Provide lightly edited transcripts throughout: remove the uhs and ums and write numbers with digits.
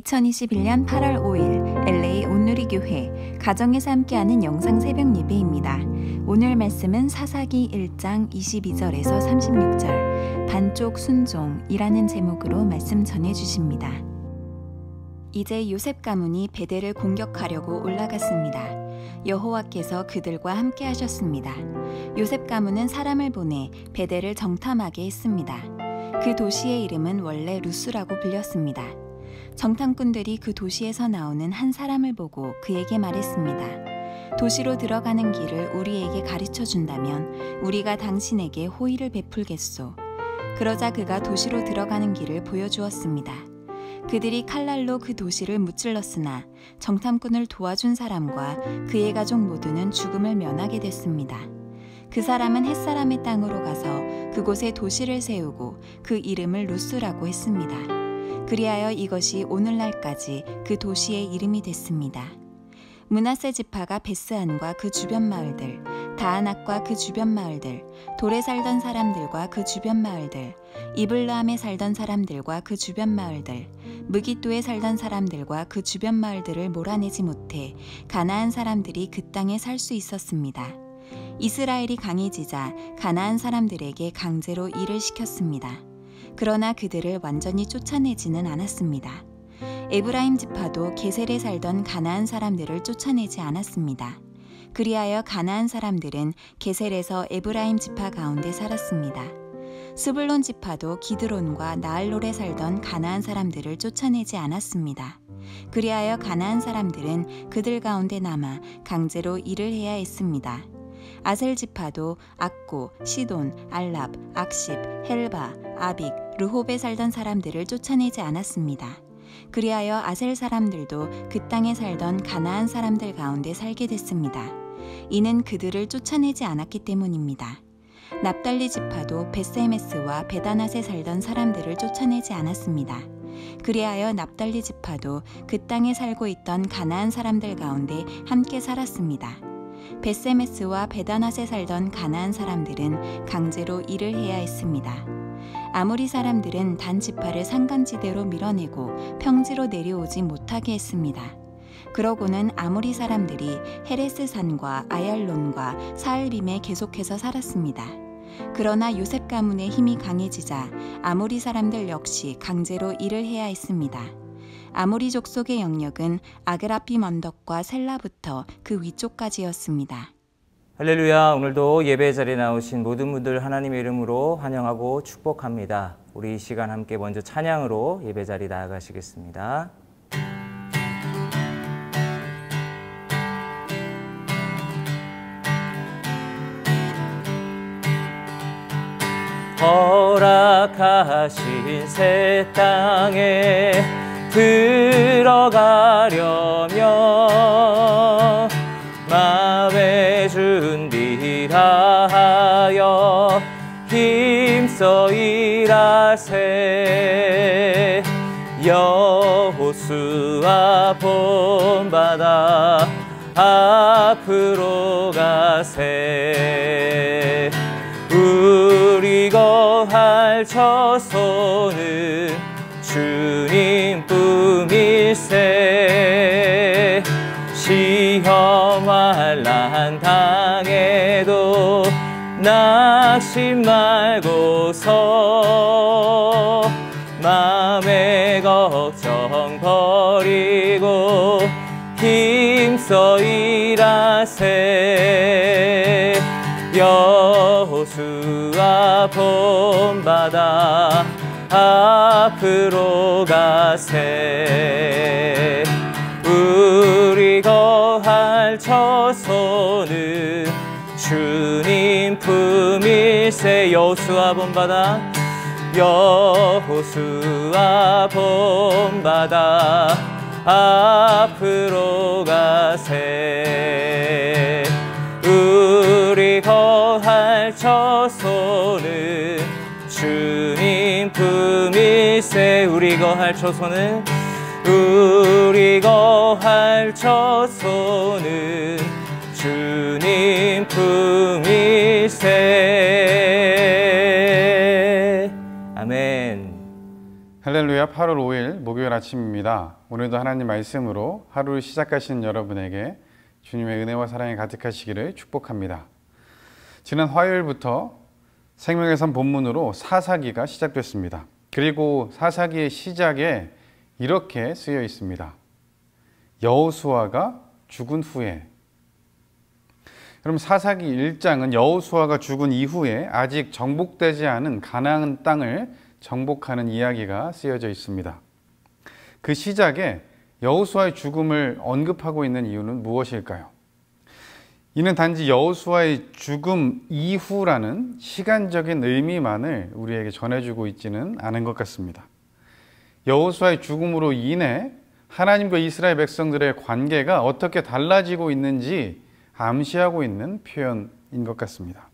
2021년 8월 5일 LA 온누리교회 가정에서 함께하는 영상 새벽 예배입니다. 오늘 말씀은 사사기 1장 22절에서 36절 반쪽 순종이라는 제목으로 말씀 전해주십니다. 이제 요셉 가문이 베델을 공격하려고 올라갔습니다. 여호와께서 그들과 함께 하셨습니다. 요셉 가문은 사람을 보내 베델을 정탐하게 했습니다. 그 도시의 이름은 원래 루스라고 불렸습니다. 정탐꾼들이 그 도시에서 나오는 한 사람을 보고 그에게 말했습니다. 도시로 들어가는 길을 우리에게 가르쳐 준다면 우리가 당신에게 호의를 베풀겠소. 그러자 그가 도시로 들어가는 길을 보여주었습니다. 그들이 칼날로 그 도시를 무찔렀으나 정탐꾼을 도와준 사람과 그의 가족 모두는 죽음을 면하게 됐습니다. 그 사람은 햇사람의 땅으로 가서 그곳에 도시를 세우고 그 이름을 루스라고 했습니다. 그리하여 이것이 오늘날까지 그 도시의 이름이 됐습니다. 므낫세 지파가 베스안과 그 주변 마을들, 다아낙과 그 주변 마을들, 돌에 살던 사람들과 그 주변 마을들, 이블라함에 살던 사람들과 그 주변 마을들, 무깃도에 살던 사람들과 그 주변 마을들을 몰아내지 못해 가나안 사람들이 그 땅에 살 수 있었습니다. 이스라엘이 강해지자 가나안 사람들에게 강제로 일을 시켰습니다. 그러나 그들을 완전히 쫓아내지는 않았습니다. 에브라임 지파도 게셀에 살던 가나안 사람들을 쫓아내지 않았습니다. 그리하여 가나안 사람들은 게셀에서 에브라임 지파 가운데 살았습니다. 스불론 지파도 기드론과 나알롤에 살던 가나안 사람들을 쫓아내지 않았습니다. 그리하여 가나안 사람들은 그들 가운데 남아 강제로 일을 해야 했습니다. 아셀 지파도 악고, 시돈, 알랍, 악십, 헬바, 아빅, 르홉에 살던 사람들을 쫓아내지 않았습니다. 그리하여 아셀 사람들도 그 땅에 살던 가나안 사람들 가운데 살게 됐습니다. 이는 그들을 쫓아내지 않았기 때문입니다. 납달리 지파도 벳세메스와 베다낫에 살던 사람들을 쫓아내지 않았습니다. 그리하여 납달리 지파도 그 땅에 살고 있던 가나안 사람들 가운데 함께 살았습니다. 벳세메스와 베다낫에 살던 가나안 사람들은 강제로 일을 해야 했습니다. 아모리 사람들은 단 지파를 산간지대로 밀어내고 평지로 내려오지 못하게 했습니다. 그러고는 아모리 사람들이 헤레스 산과 아얄론과 사알빔에 계속해서 살았습니다. 그러나 요셉 가문의 힘이 강해지자 아모리 사람들 역시 강제로 일을 해야 했습니다. 아모리 족속의 영역은 아그라핌 언덕과 셀라부터 그 위쪽까지였습니다. 할렐루야. 오늘도 예배 자리에 나오신 모든 분들 하나님의 이름으로 환영하고 축복합니다. 우리 이 시간 함께 먼저 찬양으로 예배 자리 나아가시겠습니다. 허락하신 새 땅에 들어가려면 마음의 준비하여 힘써 일하세. 여호수아 본바다 앞으로 가세. 우리 거할 처소는 주님 뿐일세. 시험 환난 당해도 낙심 말고서 마음의 걱정 버리고 힘써 일하세. 여호수아 본바다 앞으로 가세. 우리 거할 처소는 주님 품일세. 여호수아 본바다 여호수아 본바다 앞으로 가세. 우리 거할 처소는 주님 품일세. 우리 거할 처소는 우리 거할 처소는 주님 품일세. 아멘. 할렐루야. 8월 5일 목요일 아침입니다. 오늘도 하나님 말씀으로 하루를 시작하시는 여러분에게 주님의 은혜와 사랑이 가득하시기를 축복합니다. 지난 화요일부터 생명의 산 본문으로 사사기가 시작됐습니다. 그리고 사사기의 시작에 이렇게 쓰여 있습니다. 여호수아가 죽은 후에. 그럼 사사기 1장은 여호수아가 죽은 이후에 아직 정복되지 않은 가나안 땅을 정복하는 이야기가 쓰여져 있습니다. 그 시작에 여호수아의 죽음을 언급하고 있는 이유는 무엇일까요? 이는 단지 여호수아의 죽음 이후라는 시간적인 의미만을 우리에게 전해주고 있지는 않은 것 같습니다. 여호수아의 죽음으로 인해 하나님과 이스라엘 백성들의 관계가 어떻게 달라지고 있는지 암시하고 있는 표현인 것 같습니다.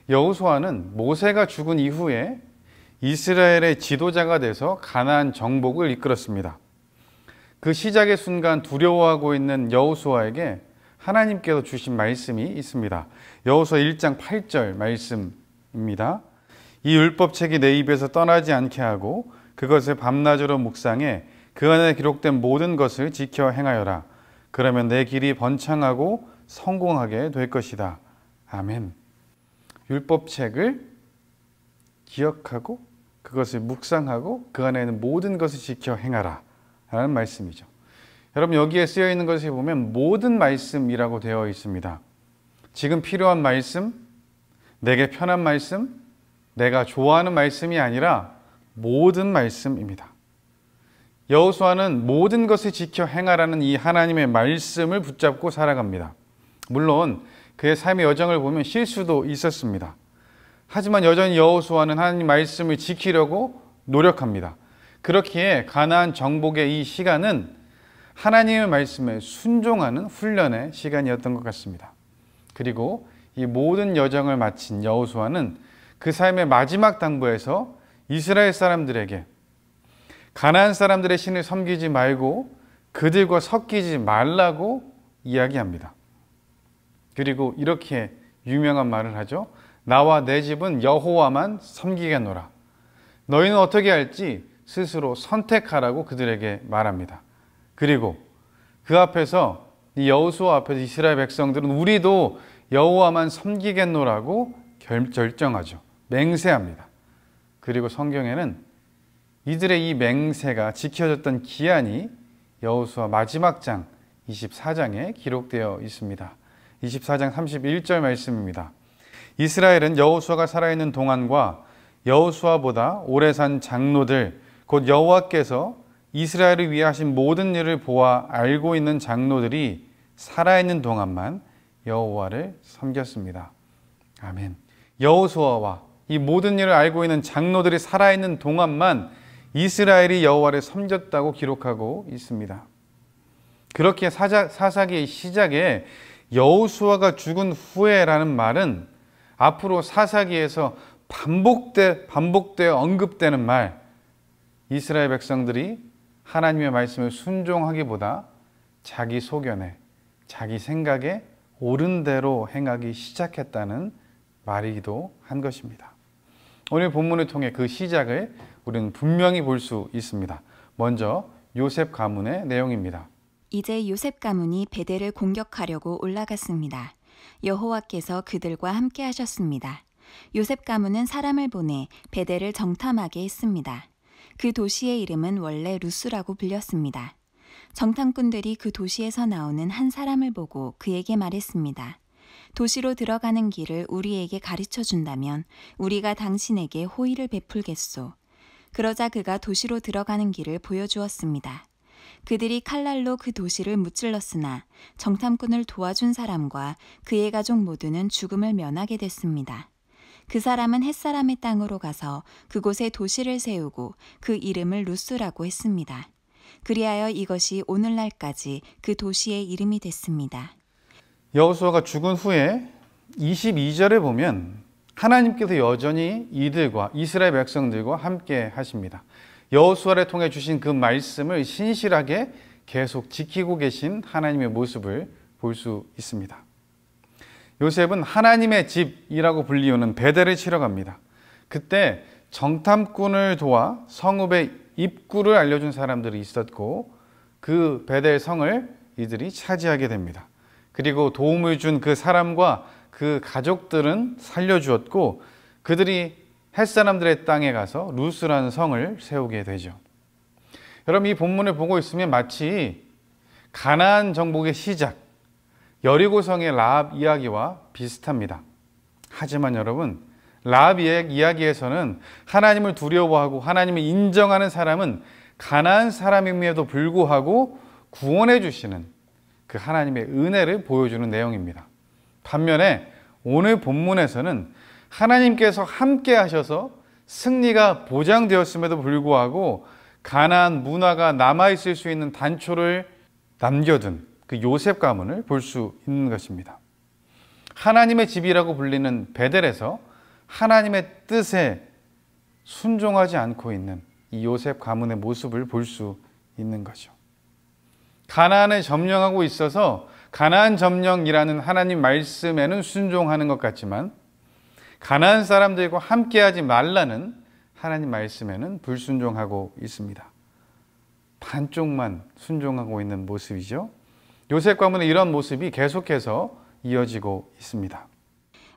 여호수아는 모세가 죽은 이후에 이스라엘의 지도자가 돼서 가나안 정복을 이끌었습니다. 그 시작의 순간 두려워하고 있는 여호수아에게 하나님께서 주신 말씀이 있습니다. 여호수아 1장 8절 말씀입니다. 이 율법책이 내 입에서 떠나지 않게 하고 그것을 밤낮으로 묵상해 그 안에 기록된 모든 것을 지켜 행하여라. 그러면 내 길이 번창하고 성공하게 될 것이다. 아멘. 율법책을 기억하고 그것을 묵상하고 그 안에 있는 모든 것을 지켜 행하라 라는 말씀이죠. 여러분, 여기에 쓰여 있는 것을 보면 모든 말씀이라고 되어 있습니다. 지금 필요한 말씀, 내게 편한 말씀, 내가 좋아하는 말씀이 아니라 모든 말씀입니다. 여호수아는 모든 것을 지켜 행하라는 이 하나님의 말씀을 붙잡고 살아갑니다. 물론 그의 삶의 여정을 보면 실수도 있었습니다. 하지만 여전히 여호수아는 하나님 말씀을 지키려고 노력합니다. 그렇기에 가나안 정복의 이 시간은 하나님의 말씀에 순종하는 훈련의 시간이었던 것 같습니다. 그리고 이 모든 여정을 마친 여호수아는 그 삶의 마지막 당부에서 이스라엘 사람들에게 가나안 사람들의 신을 섬기지 말고 그들과 섞이지 말라고 이야기합니다. 그리고 이렇게 유명한 말을 하죠. 나와 내 집은 여호와만 섬기겠노라. 너희는 어떻게 할지 스스로 선택하라고 그들에게 말합니다. 그리고 그 앞에서 이 여호수아 앞에서 이스라엘 백성들은 우리도 여호와만 섬기겠노라고 결정하죠. 맹세합니다. 그리고 성경에는 이들의 이 맹세가 지켜졌던 기한이 여호수아 마지막 장 24장에 기록되어 있습니다. 24장 31절 말씀입니다. 이스라엘은 여호수아가 살아있는 동안과 여호수아보다 오래 산 장로들 곧 여호와께서 이스라엘을 위해 하신 모든 일을 보아 알고 있는 장로들이 살아있는 동안만 여호와를 섬겼습니다. 아멘. 여호수아와 이 모든 일을 알고 있는 장로들이 살아있는 동안만 이스라엘이 여호와를 섬겼다고 기록하고 있습니다. 그렇게 사사기의 시작에 여호수아가 죽은 후에라는 말은 앞으로 사사기에서 반복되어 언급되는 말, 이스라엘 백성들이 하나님의 말씀을 순종하기보다 자기 소견에, 자기 생각에 옳은 대로 행하기 시작했다는 말이기도 한 것입니다. 오늘 본문을 통해 그 시작을 우리는 분명히 볼 수 있습니다. 먼저 요셉 가문의 내용입니다. 이제 요셉 가문이 베델을 공격하려고 올라갔습니다. 여호와께서 그들과 함께 하셨습니다. 요셉 가문은 사람을 보내 베델을 정탐하게 했습니다. 그 도시의 이름은 원래 루스라고 불렸습니다. 정탐꾼들이 그 도시에서 나오는 한 사람을 보고 그에게 말했습니다. 도시로 들어가는 길을 우리에게 가르쳐 준다면 우리가 당신에게 호의를 베풀겠소. 그러자 그가 도시로 들어가는 길을 보여주었습니다. 그들이 칼날로 그 도시를 무찔렀으나 정탐꾼을 도와준 사람과 그의 가족 모두는 죽음을 면하게 됐습니다. 그 사람은 햇사람의 땅으로 가서 그곳에 도시를 세우고 그 이름을 루스라고 했습니다. 그리하여 이것이 오늘날까지 그 도시의 이름이 됐습니다. 여호수아가 죽은 후에 22절에 보면 하나님께서 여전히 이들과 이스라엘 백성들과 함께 하십니다. 여호수아를 통해 주신 그 말씀을 신실하게 계속 지키고 계신 하나님의 모습을 볼 수 있습니다. 요셉은 하나님의 집이라고 불리우는 베델을 치러 갑니다. 그때 정탐꾼을 도와 성읍의 입구를 알려준 사람들이 있었고 그 베델 성을 이들이 차지하게 됩니다. 그리고 도움을 준 그 사람과 그 가족들은 살려주었고 그들이 햇사람들의 땅에 가서 루스라는 성을 세우게 되죠. 여러분, 이 본문을 보고 있으면 마치 가나안 정복의 시작, 여리고성의 라합 이야기와 비슷합니다. 하지만 여러분, 라합 이야기에서는 하나님을 두려워하고 하나님을 인정하는 사람은 가나안 사람임에도 불구하고 구원해 주시는 그 하나님의 은혜를 보여주는 내용입니다. 반면에 오늘 본문에서는 하나님께서 함께 하셔서 승리가 보장되었음에도 불구하고 가나안 문화가 남아있을 수 있는 단초를 남겨둔 그 요셉 가문을 볼 수 있는 것입니다. 하나님의 집이라고 불리는 베델에서 하나님의 뜻에 순종하지 않고 있는 이 요셉 가문의 모습을 볼 수 있는 거죠. 가나안을 점령하고 있어서 가나안 점령이라는 하나님 말씀에는 순종하는 것 같지만 가나안 사람들과 함께하지 말라는 하나님 말씀에는 불순종하고 있습니다. 반쪽만 순종하고 있는 모습이죠. 요셉 가문의 이런 모습이 계속해서 이어지고 있습니다.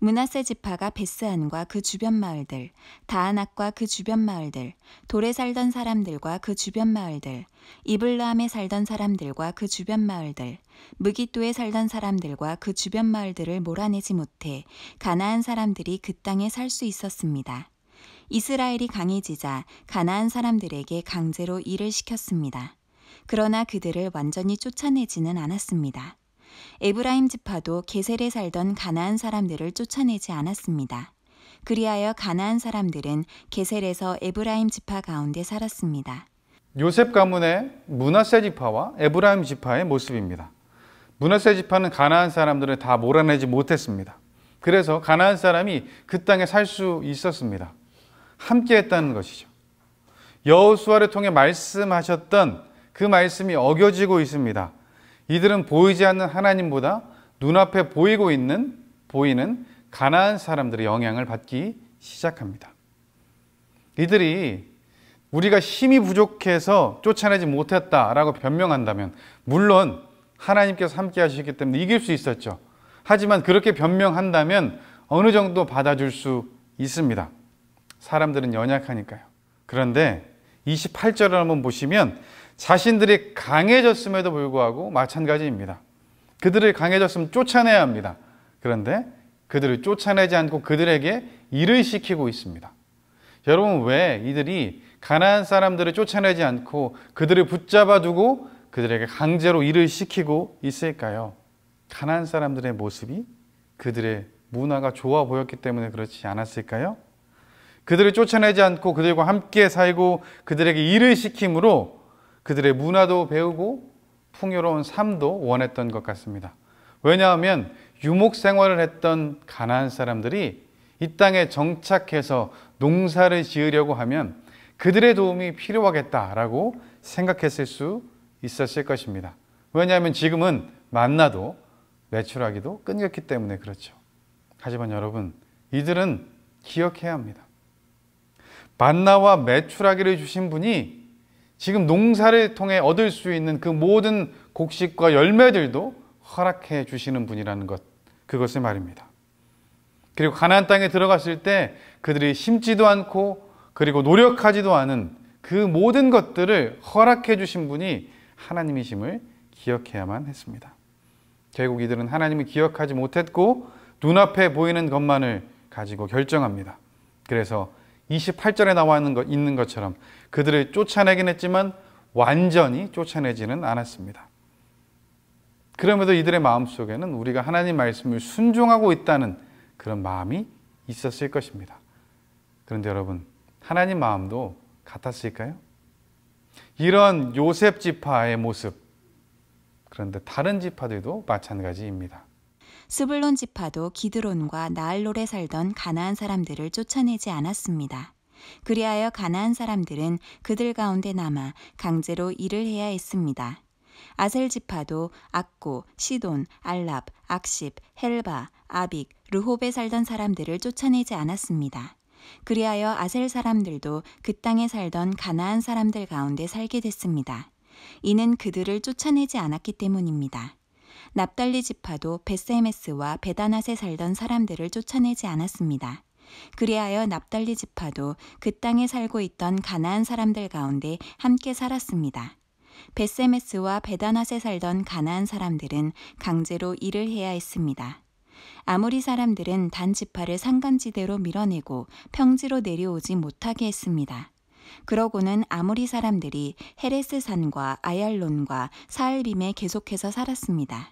므낫세 지파가 베스안과 그 주변 마을들, 다아낙과 그 주변 마을들, 돌에 살던 사람들과 그 주변 마을들, 이블라함에 살던 사람들과 그 주변 마을들, 무깃도에 살던 사람들과 그 주변 마을들을 몰아내지 못해 가나안 사람들이 그 땅에 살 수 있었습니다. 이스라엘이 강해지자 가나안 사람들에게 강제로 일을 시켰습니다. 그러나 그들을 완전히 쫓아내지는 않았습니다. 에브라임 지파도 게셀에 살던 가나안 사람들을 쫓아내지 않았습니다. 그리하여 가나안 사람들은 게셀에서 에브라임 지파 가운데 살았습니다. 요셉 가문의 므낫세 지파와 에브라임 지파의 모습입니다. 므낫세 지파는 가나안 사람들을 다 몰아내지 못했습니다. 그래서 가나안 사람이 그 땅에 살 수 있었습니다. 함께 했다는 것이죠. 여호수아를 통해 말씀하셨던 그 말씀이 어겨지고 있습니다. 이들은 보이지 않는 하나님보다 눈앞에 보이는 가나안 사람들의 영향을 받기 시작합니다. 이들이 우리가 힘이 부족해서 쫓아내지 못했다라고 변명한다면 물론 하나님께서 함께 하셨기 때문에 이길 수 있었죠. 하지만 그렇게 변명한다면 어느 정도 받아줄 수 있습니다. 사람들은 연약하니까요. 그런데 28절을 한번 보시면 자신들이 강해졌음에도 불구하고 마찬가지입니다. 그들을 강해졌으면 쫓아내야 합니다. 그런데 그들을 쫓아내지 않고 그들에게 일을 시키고 있습니다. 여러분, 왜 이들이 가나안 사람들을 쫓아내지 않고 그들을 붙잡아 두고 그들에게 강제로 일을 시키고 있을까요? 가나안 사람들의 모습이 그들의 문화가 좋아 보였기 때문에 그렇지 않았을까요? 그들을 쫓아내지 않고 그들과 함께 살고 그들에게 일을 시킴으로 그들의 문화도 배우고 풍요로운 삶도 원했던 것 같습니다. 왜냐하면 유목 생활을 했던 가나안 사람들이 이 땅에 정착해서 농사를 지으려고 하면 그들의 도움이 필요하겠다라고 생각했을 수 있었을 것입니다. 왜냐하면 지금은 만나도 매출하기도 끊겼기 때문에 그렇죠. 하지만 여러분, 이들은 기억해야 합니다. 만나와 매출하기를 주신 분이 지금 농사를 통해 얻을 수 있는 그 모든 곡식과 열매들도 허락해 주시는 분이라는 것, 그것을 말입니다. 그리고 가나안 땅에 들어갔을 때 그들이 심지도 않고 그리고 노력하지도 않은 그 모든 것들을 허락해 주신 분이 하나님이심을 기억해야만 했습니다. 결국 이들은 하나님을 기억하지 못했고 눈앞에 보이는 것만을 가지고 결정합니다. 그래서 28절에 나와 있는 것처럼 그들을 쫓아내긴 했지만 완전히 쫓아내지는 않았습니다. 그럼에도 이들의 마음속에는 우리가 하나님 말씀을 순종하고 있다는 그런 마음이 있었을 것입니다. 그런데 여러분, 하나님 마음도 같았을까요? 이런 요셉 지파의 모습, 그런데 다른 지파들도 마찬가지입니다. 스불론 지파도 기드론과 나알롤에 살던 가나안 사람들을 쫓아내지 않았습니다. 그리하여 가나안 사람들은 그들 가운데 남아 강제로 일을 해야 했습니다. 아셀 지파도 악고, 시돈, 알랍, 악십, 헬바, 아빅, 르홉에 살던 사람들을 쫓아내지 않았습니다. 그리하여 아셀 사람들도 그 땅에 살던 가나안 사람들 가운데 살게 됐습니다. 이는 그들을 쫓아내지 않았기 때문입니다. 납달리 지파도 벳세메스와 베다낫에 살던 사람들을 쫓아내지 않았습니다. 그리하여 납달리 지파도 그 땅에 살고 있던 가나안 사람들 가운데 함께 살았습니다. 벳세메스와 베다낫에 살던 가나안 사람들은 강제로 일을 해야 했습니다. 아모리 사람들은 단 지파를 산간지대로 밀어내고 평지로 내려오지 못하게 했습니다. 그러고는 아모리 사람들이 헤레스 산과 아얄론과 사알빔에 계속해서 살았습니다.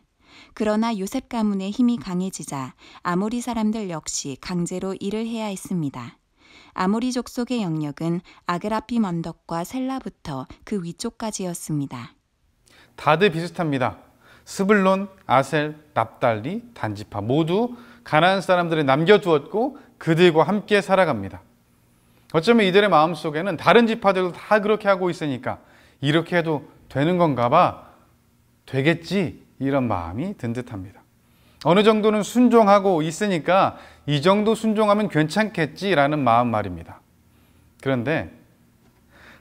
그러나 요셉 가문의 힘이 강해지자 아모리 사람들 역시 강제로 일을 해야 했습니다. 아모리 족속의 영역은 아그라핌 언덕과 셀라부터 그 위쪽까지였습니다. 다들 비슷합니다. 스불론, 아셀, 납달리, 단지파 모두 가나안 사람들을 남겨두었고 그들과 함께 살아갑니다. 어쩌면 이들의 마음속에는 다른 지파들도 다 그렇게 하고 있으니까 이렇게 해도 되는 건가 봐, 되겠지, 이런 마음이 든 듯합니다. 어느 정도는 순종하고 있으니까 이 정도 순종하면 괜찮겠지라는 마음 말입니다. 그런데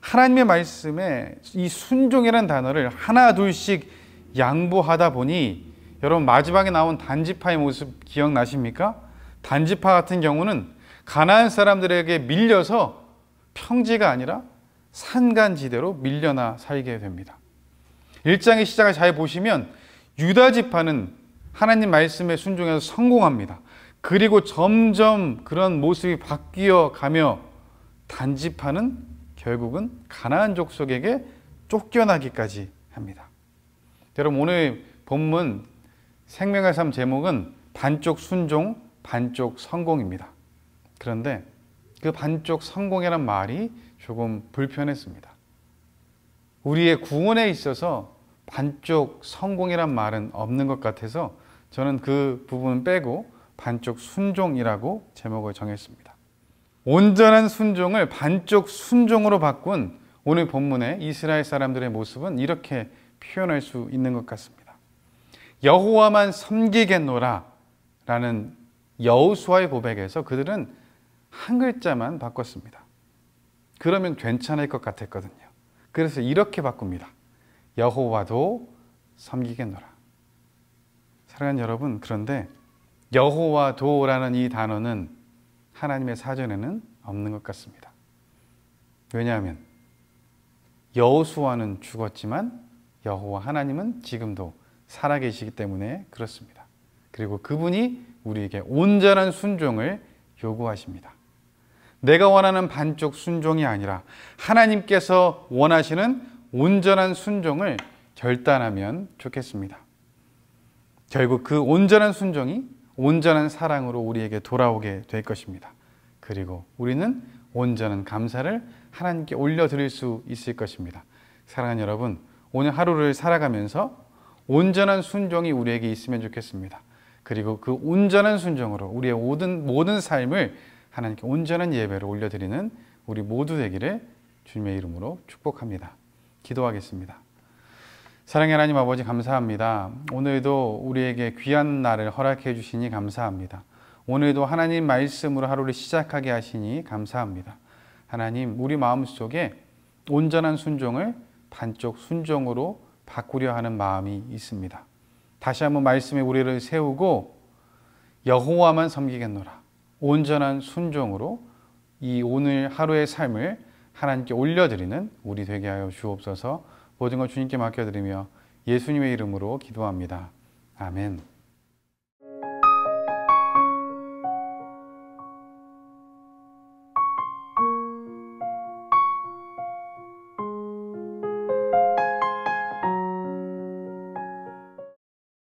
하나님의 말씀에 이 순종이라는 단어를 하나 둘씩 양보하다 보니 여러분 마지막에 나온 단지파의 모습 기억나십니까? 단지파 같은 경우는 가나안 사람들에게 밀려서 평지가 아니라 산간지대로 밀려나 살게 됩니다. 1장의 시작을 잘 보시면 유다 지파는 하나님 말씀에 순종해서 성공합니다. 그리고 점점 그런 모습이 바뀌어 가며 단지파는 결국은 가나안 족속에게 쫓겨나기까지 합니다. 여러분 오늘 본문 생명의 삶 제목은 반쪽 순종, 반쪽 성공입니다. 그런데 그 반쪽 성공이란 말이 조금 불편했습니다. 우리의 구원에 있어서 반쪽 성공이란 말은 없는 것 같아서 저는 그 부분 빼고 반쪽 순종이라고 제목을 정했습니다. 온전한 순종을 반쪽 순종으로 바꾼 오늘 본문의 이스라엘 사람들의 모습은 이렇게 표현할 수 있는 것 같습니다. 여호와만 섬기겠노라 라는 여호수아의 고백에서 그들은 한 글자만 바꿨습니다. 그러면 괜찮을 것 같았거든요. 그래서 이렇게 바꿉니다. 여호와도 섬기겠노라. 사랑하는 여러분, 그런데 여호와도라는 이 단어는 하나님의 사전에는 없는 것 같습니다. 왜냐하면 여호수아는 죽었지만 여호와 하나님은 지금도 살아계시기 때문에 그렇습니다. 그리고 그분이 우리에게 온전한 순종을 요구하십니다. 내가 원하는 반쪽 순종이 아니라 하나님께서 원하시는 온전한 순종을 결단하면 좋겠습니다. 결국 그 온전한 순종이 온전한 사랑으로 우리에게 돌아오게 될 것입니다. 그리고 우리는 온전한 감사를 하나님께 올려드릴 수 있을 것입니다. 사랑하는 여러분, 오늘 하루를 살아가면서 온전한 순종이 우리에게 있으면 좋겠습니다. 그리고 그 온전한 순종으로 우리의 모든 삶을 하나님께 온전한 예배로 올려드리는 우리 모두 되기를 주님의 이름으로 축복합니다. 기도하겠습니다. 사랑의 하나님 아버지 감사합니다. 오늘도 우리에게 귀한 날을 허락해 주시니 감사합니다. 오늘도 하나님 말씀으로 하루를 시작하게 하시니 감사합니다. 하나님, 우리 마음속에 온전한 순종을 반쪽 순종으로 바꾸려 하는 마음이 있습니다. 다시 한번 말씀에 우리를 세우고 여호와만 섬기겠노라. 온전한 순종으로 이 오늘 하루의 삶을 하나님께 올려드리는 우리 되게 하여 주옵소서. 모든 걸 주님께 맡겨드리며 예수님의 이름으로 기도합니다. 아멘.